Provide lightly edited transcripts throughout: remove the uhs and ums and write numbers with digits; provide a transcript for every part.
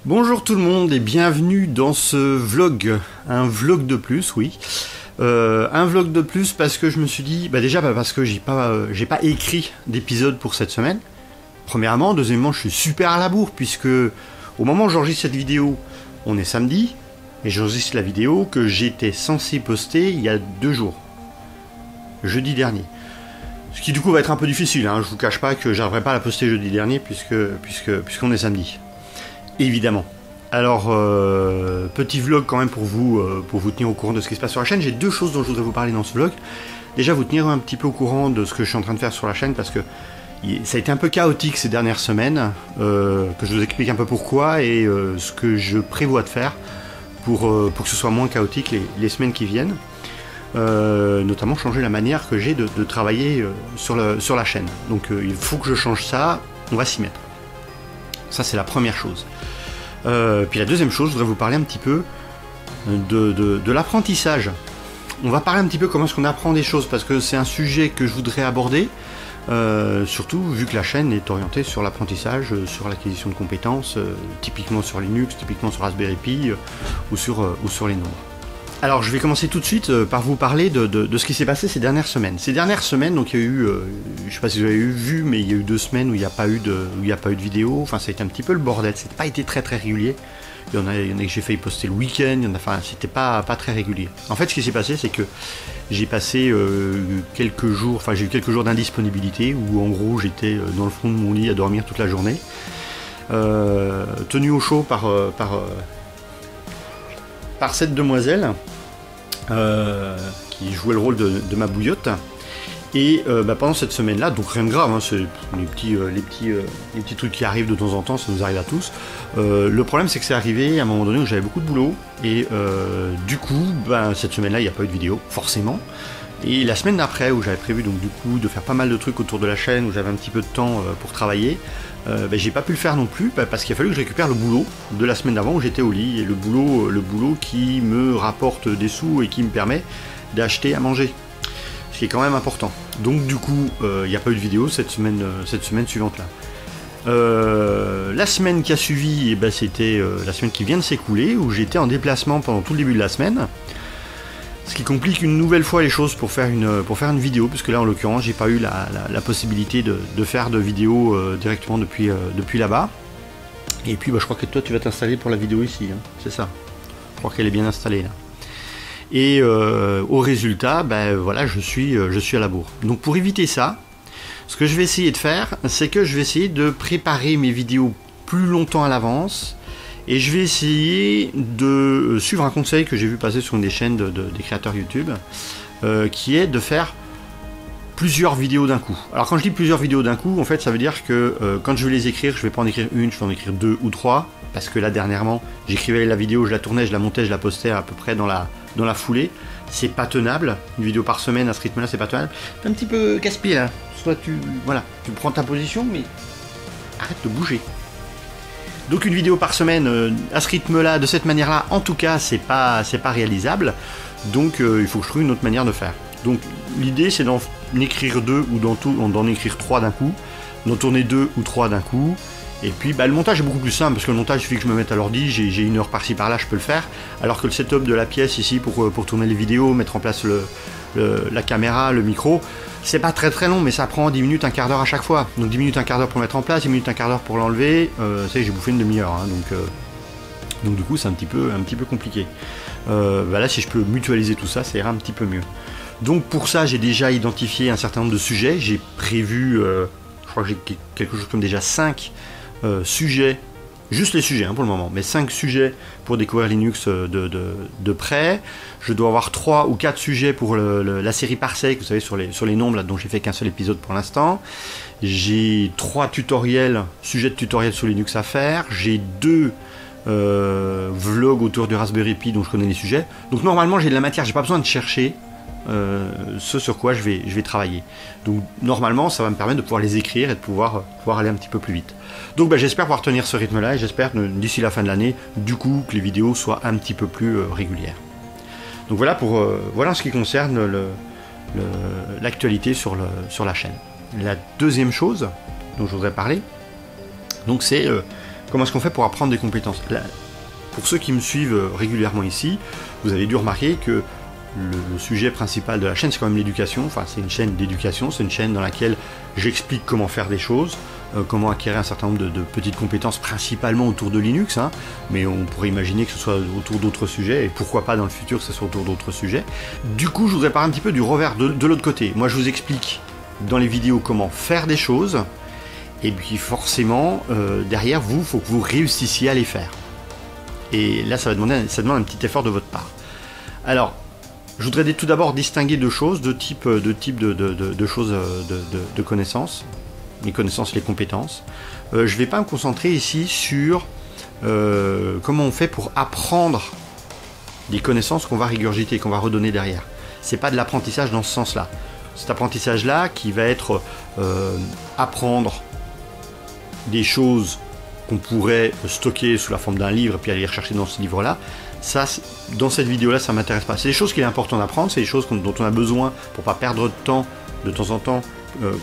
Bonjour tout le monde et bienvenue dans ce vlog, un vlog de plus, oui. Un vlog de plus parce que je me suis dit, déjà parce que j'ai pas écrit d'épisode pour cette semaine. Premièrement, deuxièmement, je suis super à la bourre puisque au moment où j'enregistre cette vidéo, on est samedi et j'enregistre la vidéo que j'étais censé poster il y a 2 jours, jeudi dernier. Ce qui du coup va être un peu difficile, hein. Je vous cache pas que j'arriverai pas à la poster jeudi dernier puisqu'on est samedi. Évidemment. Alors, petit vlog quand même pour vous tenir au courant de ce qui se passe sur la chaîne. J'ai 2 choses dont je voudrais vous parler dans ce vlog. Déjà, vous tenir un petit peu au courant de ce que je suis en train de faire sur la chaîne parce que ça a été un peu chaotique ces dernières semaines. Que je vous explique un peu pourquoi et ce que je prévois de faire pour que ce soit moins chaotique les semaines qui viennent. Notamment changer la manière que j'ai de travailler sur la chaîne. Donc, il faut que je change ça. On va s'y mettre. Ça, c'est la première chose. Puis la deuxième chose, je voudrais vous parler un petit peu de l'apprentissage. On va parler un petit peu comment est-ce qu'on apprend des choses, parce que c'est un sujet que je voudrais aborder, surtout vu que la chaîne est orientée sur l'apprentissage, sur l'acquisition de compétences, typiquement sur Linux, typiquement sur Raspberry Pi, ou sur les nombres. Alors je vais commencer tout de suite par vous parler de ce qui s'est passé ces dernières semaines. Ces dernières semaines, donc il y a eu, je sais pas si vous avez vu, mais il y a eu 2 semaines où il n'y a pas eu de vidéo. Enfin, ça a été un petit peu le bordel. Ça n'a pas été très régulier. Il y en a que j'ai failli poster le week-end. Enfin, c'était pas très régulier. En fait, ce qui s'est passé, c'est que j'ai passé quelques jours. Enfin, j'ai eu quelques jours d'indisponibilité où en gros j'étais dans le fond de mon lit à dormir toute la journée, tenu au chaud par cette demoiselle qui jouait le rôle de ma bouillotte. Et pendant cette semaine-là, donc rien de grave, hein, c'est les petits trucs qui arrivent de temps en temps, ça nous arrive à tous. Le problème, c'est que c'est arrivé à un moment donné où j'avais beaucoup de boulot, et du coup, cette semaine-là, il n'y a pas eu de vidéo, forcément. Et la semaine d'après, où j'avais prévu donc du coup de faire pas mal de trucs autour de la chaîne, où j'avais un petit peu de temps pour travailler, j'ai pas pu le faire non plus parce qu'il a fallu que je récupère le boulot de la semaine d'avant où j'étais au lit, et le boulot qui me rapporte des sous et qui me permet d'acheter à manger, ce qui est quand même important. Donc du coup, il n'y a pas eu de vidéo cette semaine suivante là. La semaine qui a suivi, c'était la semaine qui vient de s'écouler, où j'étais en déplacement pendant tout le début de la semaine. Ce qui complique une nouvelle fois les choses pour faire une vidéo, puisque là en l'occurrence j'ai pas eu la possibilité de faire de vidéo directement depuis là-bas. Et puis je crois que toi tu vas t'installer pour la vidéo ici, hein, c'est ça. Je crois qu'elle est bien installée là. Et au résultat, voilà, je suis à la bourre. Donc pour éviter ça, ce que je vais essayer de faire, c'est que je vais essayer de préparer mes vidéos plus longtemps à l'avance. Et je vais essayer de suivre un conseil que j'ai vu passer sur une des chaînes des créateurs YouTube, qui est de faire plusieurs vidéos d'un coup. Alors quand je dis plusieurs vidéos d'un coup, en fait ça veut dire que quand je vais les écrire, je vais pas en écrire une, je vais en écrire 2 ou 3, parce que là dernièrement, j'écrivais la vidéo, je la tournais, je la montais, je la postais à peu près dans la foulée. C'est pas tenable, une vidéo par semaine à ce rythme-là, c'est pas tenable. C'est un petit peu casse-pied là. Soit tu prends ta position, mais arrête de bouger. Donc une vidéo par semaine à ce rythme-là, de cette manière-là, en tout cas, c'est pas réalisable. Donc il faut que je trouve une autre manière de faire. Donc l'idée, c'est d'en écrire 2 ou d'en écrire 3 d'un coup, d'en tourner 2 ou 3 d'un coup. Et puis le montage est beaucoup plus simple, parce que le montage, il suffit que je me mette à l'ordi, j'ai 1 heure par-ci par-là, je peux le faire. Alors que le setup de la pièce ici pour tourner les vidéos, mettre en place la caméra, le micro, c'est pas très long, mais ça prend 10 minutes, un quart d'heure à chaque fois. Donc 10 minutes, un quart d'heure pour mettre en place, 10 minutes, un quart d'heure pour l'enlever. Ça y est, j'ai bouffé une demi-heure, hein, donc du coup c'est un petit peu compliqué. Là, si je peux mutualiser tout ça, ça ira un petit peu mieux. Donc pour ça, j'ai déjà identifié un certain nombre de sujets. J'ai prévu, je crois que j'ai quelque chose comme déjà 5 sujets. Juste les sujets pour le moment, mais 5 sujets pour découvrir Linux de près. Je dois avoir 3 ou 4 sujets pour la série Parsec, vous savez, sur les nombres, là, dont j'ai fait qu'un seul épisode pour l'instant. J'ai 3 sujets de tutoriels sur Linux à faire. J'ai 2 vlogs autour du Raspberry Pi dont je connais les sujets. Donc normalement j'ai de la matière, j'ai pas besoin de chercher ce sur quoi je vais travailler. Donc normalement ça va me permettre de pouvoir les écrire et de pouvoir aller un petit peu plus vite. Donc j'espère pouvoir tenir ce rythme là, et j'espère d'ici la fin de l'année du coup que les vidéos soient un petit peu plus régulières. Donc voilà voilà en ce qui concerne l'actualité sur la chaîne. La deuxième chose dont je voudrais parler, donc c'est comment est-ce qu'on fait pour apprendre des compétences? Là, pour ceux qui me suivent régulièrement ici, vous avez dû remarquer que le sujet principal de la chaîne, c'est quand même l'éducation. Enfin, c'est une chaîne d'éducation, c'est une chaîne dans laquelle j'explique comment faire des choses, comment acquérir un certain nombre de petites compétences, principalement autour de Linux, hein, mais on pourrait imaginer que ce soit autour d'autres sujets, et pourquoi pas dans le futur que ce soit autour d'autres sujets. Du coup, je voudrais parler un petit peu du revers de l'autre côté. Moi, je vous explique dans les vidéos comment faire des choses, et puis forcément, derrière vous, il faut que vous réussissiez à les faire. Et là, ça demande un petit effort de votre part. Alors, je voudrais tout d'abord distinguer deux choses, deux types de choses de connaissances, les connaissances et les compétences. Je ne vais pas me concentrer ici sur comment on fait pour apprendre des connaissances qu'on va régurgiter, qu'on va redonner derrière. C'est pas de l'apprentissage dans ce sens-là. Cet apprentissage-là qui va être apprendre des choses qu'on pourrait stocker sous la forme d'un livre et puis aller les rechercher dans ce livre-là. Ça, dans cette vidéo-là, ça ne m'intéresse pas. C'est des choses qu'il est important d'apprendre, c'est des choses dont on a besoin pour ne pas perdre de temps en temps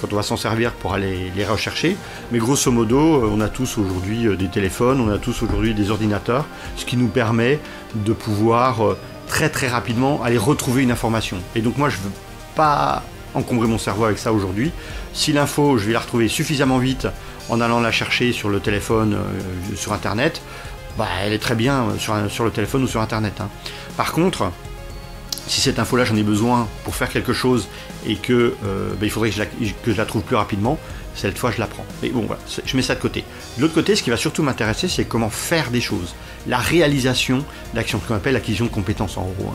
quand on va s'en servir pour aller les rechercher. Mais grosso modo, on a tous aujourd'hui des téléphones, on a tous aujourd'hui des ordinateurs, ce qui nous permet de pouvoir très très rapidement aller retrouver une information. Et donc moi, je ne veux pas encombrer mon cerveau avec ça aujourd'hui. Si l'info, je vais la retrouver suffisamment vite en allant la chercher sur le téléphone, sur Internet, bah, elle est très bien sur le téléphone ou sur Internet. Hein. Par contre, si cette info-là, j'en ai besoin pour faire quelque chose et que il faudrait que je la trouve plus rapidement, cette fois, je la prends. Mais bon, voilà, je mets ça de côté. De l'autre côté, ce qui va surtout m'intéresser, c'est comment faire des choses. La réalisation d'actions, ce qu'on appelle l'acquisition de compétences en gros.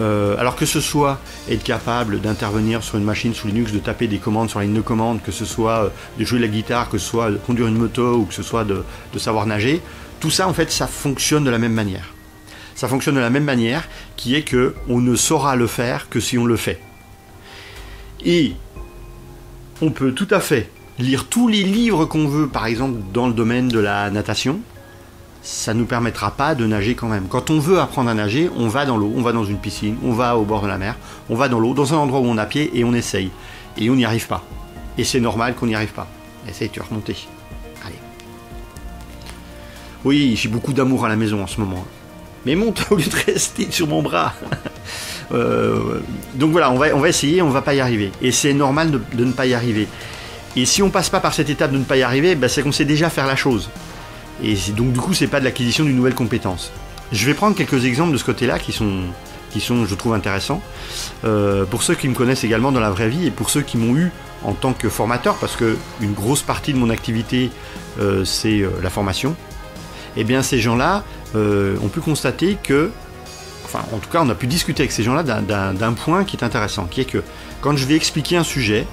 Hein. Alors que ce soit être capable d'intervenir sur une machine sous Linux, de taper des commandes sur la ligne de commande, que ce soit de jouer de la guitare, que ce soit de conduire une moto ou que ce soit de savoir nager, tout ça, en fait, ça fonctionne de la même manière. Ça fonctionne de la même manière, qui est que on ne saura le faire que si on le fait. Et on peut tout à fait lire tous les livres qu'on veut, par exemple dans le domaine de la natation, ça ne nous permettra pas de nager quand même. Quand on veut apprendre à nager, on va dans l'eau, on va dans une piscine, on va au bord de la mer, on va dans l'eau, dans un endroit où on a pied, et on essaye. Et on n'y arrive pas. Et c'est normal qu'on n'y arrive pas. Essaye, tu vas remonter. Allez. Oui, j'ai beaucoup d'amour à la maison en ce moment. Mais monte au lieu de rester sur mon bras. Donc voilà, on va essayer, on va pas y arriver. Et c'est normal de ne pas y arriver. Et si on passe pas par cette étape de ne pas y arriver, bah, c'est qu'on sait déjà faire la chose. Et donc du coup, c'est pas de l'acquisition d'une nouvelle compétence. Je vais prendre quelques exemples de ce côté-là qui sont, je trouve, intéressants. Pour ceux qui me connaissent également dans la vraie vie et pour ceux qui m'ont eu en tant que formateur, parce que une grosse partie de mon activité, c'est la formation. Eh bien, ces gens-là ont pu constater que, enfin, en tout cas, on a pu discuter avec ces gens-là d'un point qui est intéressant, qui est que quand je vais expliquer un sujet,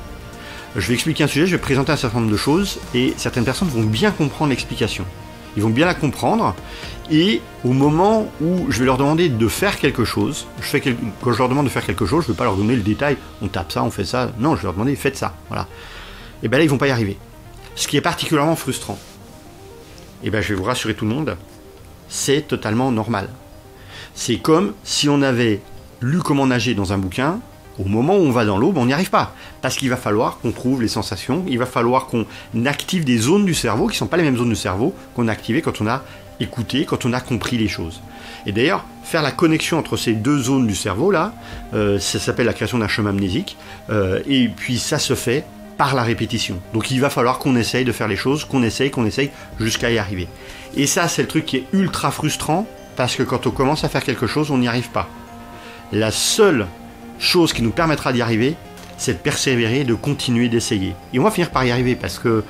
je vais présenter un certain nombre de choses, et certaines personnes vont bien comprendre l'explication. Ils vont bien la comprendre, et au moment où je vais leur demander de faire quelque chose, quand je leur demande de faire quelque chose, je ne vais pas leur donner le détail, on tape ça, on fait ça, non, je vais leur demander, faites ça, voilà. Et bien là, ils ne vont pas y arriver. Ce qui est particulièrement frustrant. Et bien je vais vous rassurer tout le monde, c'est totalement normal. C'est comme si on avait lu comment nager dans un bouquin, au moment où on va dans l'eau, on n'y arrive pas. Parce qu'il va falloir qu'on trouve les sensations, il va falloir qu'on active des zones du cerveau, qui ne sont pas les mêmes zones du cerveau qu'on a activées quand on a écouté, quand on a compris les choses. Et d'ailleurs, faire la connexion entre ces deux zones du cerveau, là, ça s'appelle la création d'un chemin amnésique, et puis ça se fait par la répétition. Donc il va falloir qu'on essaye de faire les choses, qu'on essaye jusqu'à y arriver. Et ça, c'est le truc qui est ultra frustrant, parce que quand on commence à faire quelque chose, on n'y arrive pas. La seule chose qui nous permettra d'y arriver, c'est de persévérer, de continuer d'essayer. Et on va finir par y arriver, parce que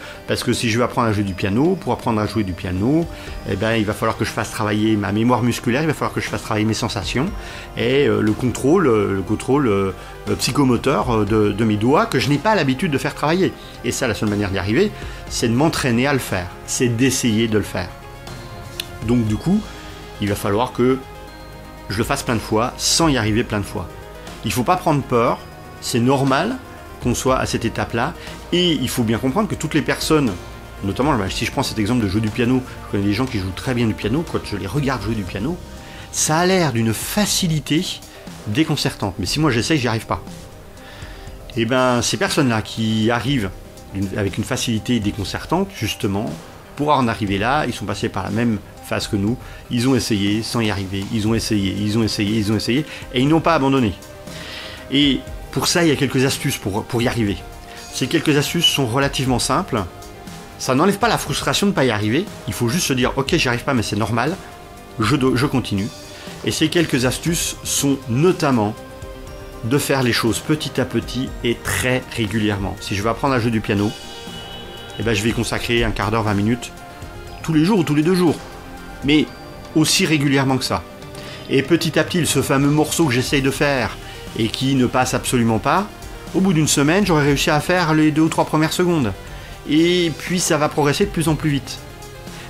si je veux apprendre à jouer du piano, pour apprendre à jouer du piano, eh ben, il va falloir que je fasse travailler ma mémoire musculaire, il va falloir que je fasse travailler mes sensations, et le contrôle psychomoteur de mes doigts, que je n'ai pas l'habitude de faire travailler. Et ça, la seule manière d'y arriver, c'est de m'entraîner à le faire, c'est d'essayer de le faire. Donc du coup, il va falloir que je le fasse plein de fois, sans y arriver plein de fois. Il ne faut pas prendre peur, c'est normal qu'on soit à cette étape-là, et il faut bien comprendre que toutes les personnes, notamment si je prends cet exemple de jouer du piano, je connais des gens qui jouent très bien du piano, quand je les regarde jouer du piano, ça a l'air d'une facilité déconcertante, mais si moi j'essaye, j'y arrive pas. Et bien ces personnes-là qui arrivent avec une facilité déconcertante, justement, pour en arriver là, ils sont passés par la même phase que nous. Ils ont essayé sans y arriver. Ils ont essayé, ils ont essayé, ils ont essayé. Et ils n'ont pas abandonné. Et pour ça, il y a quelques astuces pour y arriver. Ces quelques astuces sont relativement simples. Ça n'enlève pas la frustration de ne pas y arriver. Il faut juste se dire, ok, j'y arrive pas, mais c'est normal. Je continue. Et ces quelques astuces sont notamment de faire les choses petit à petit et très régulièrement. Si je veux apprendre à jouer du piano, eh ben je vais y consacrer un quart d'heure, 20 minutes, tous les jours ou tous les 2 jours. Mais aussi régulièrement que ça. Et petit à petit, ce fameux morceau que j'essaye de faire et qui ne passe absolument pas, au bout d'une semaine, j'aurai réussi à faire les 2 ou 3 premières secondes. Et puis ça va progresser de plus en plus vite.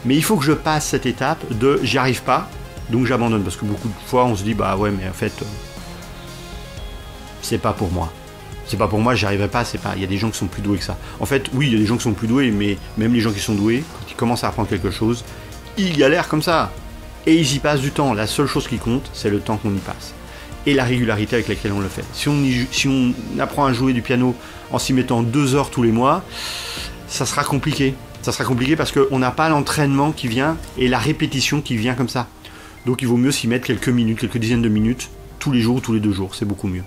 Mais il faut que je passe cette étape de j'y arrive pas, donc j'abandonne. Parce que beaucoup de fois on se dit bah ouais mais en fait c'est pas pour moi. C'est pas pour moi, j'y arriverai pas, c'est pas. Il y a des gens qui sont plus doués que ça. En fait, oui, il y a des gens qui sont plus doués, mais même les gens qui sont doués, quand ils commencent à apprendre quelque chose, ils galèrent comme ça. Et ils y passent du temps. La seule chose qui compte, c'est le temps qu'on y passe. Et la régularité avec laquelle on le fait. Si on apprend à jouer du piano en s'y mettant 2 heures tous les mois, ça sera compliqué. Ça sera compliqué parce qu'on n'a pas l'entraînement qui vient et la répétition qui vient comme ça. Donc il vaut mieux s'y mettre quelques minutes, quelques dizaines de minutes, tous les jours ou tous les 2 jours, c'est beaucoup mieux.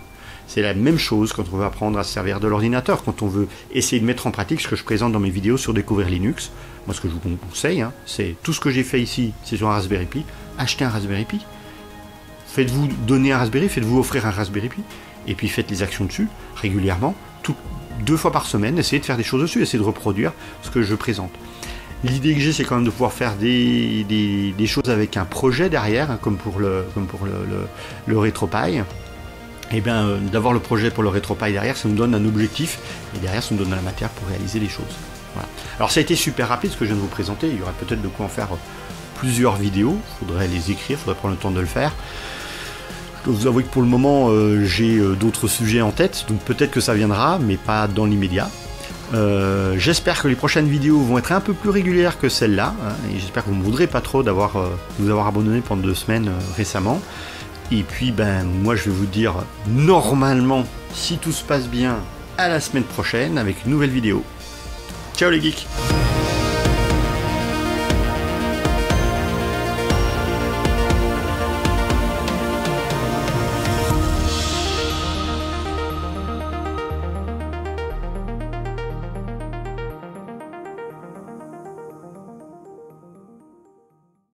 C'est la même chose quand on veut apprendre à se servir de l'ordinateur, quand on veut essayer de mettre en pratique ce que je présente dans mes vidéos sur Découvrir Linux. Moi, ce que je vous conseille, c'est tout ce que j'ai fait ici, c'est sur un Raspberry Pi. Achetez un Raspberry Pi. Faites-vous donner un Raspberry, faites-vous offrir un Raspberry Pi. Et puis faites les actions dessus régulièrement, 2 fois par semaine, essayez de faire des choses dessus, essayez de reproduire ce que je présente. L'idée que j'ai, c'est quand même de pouvoir faire des choses avec un projet derrière, comme pour le RetroPie. Et bien, d'avoir le projet pour le RetroPie derrière, ça nous donne un objectif, et derrière, ça nous donne de la matière pour réaliser les choses. Voilà. Alors, ça a été super rapide ce que je viens de vous présenter. Il y aurait peut-être de quoi en faire plusieurs vidéos. Il faudrait les écrire, il faudrait prendre le temps de le faire. Je dois vous avouer que pour le moment, j'ai d'autres sujets en tête, donc peut-être que ça viendra, mais pas dans l'immédiat. J'espère que les prochaines vidéos vont être un peu plus régulières que celle-là, et j'espère que vous ne me voudrez pas trop de vous avoir abandonné pendant 2 semaines récemment. Et puis, moi, je vais vous dire, normalement, si tout se passe bien, à la semaine prochaine avec une nouvelle vidéo. Ciao les geeks!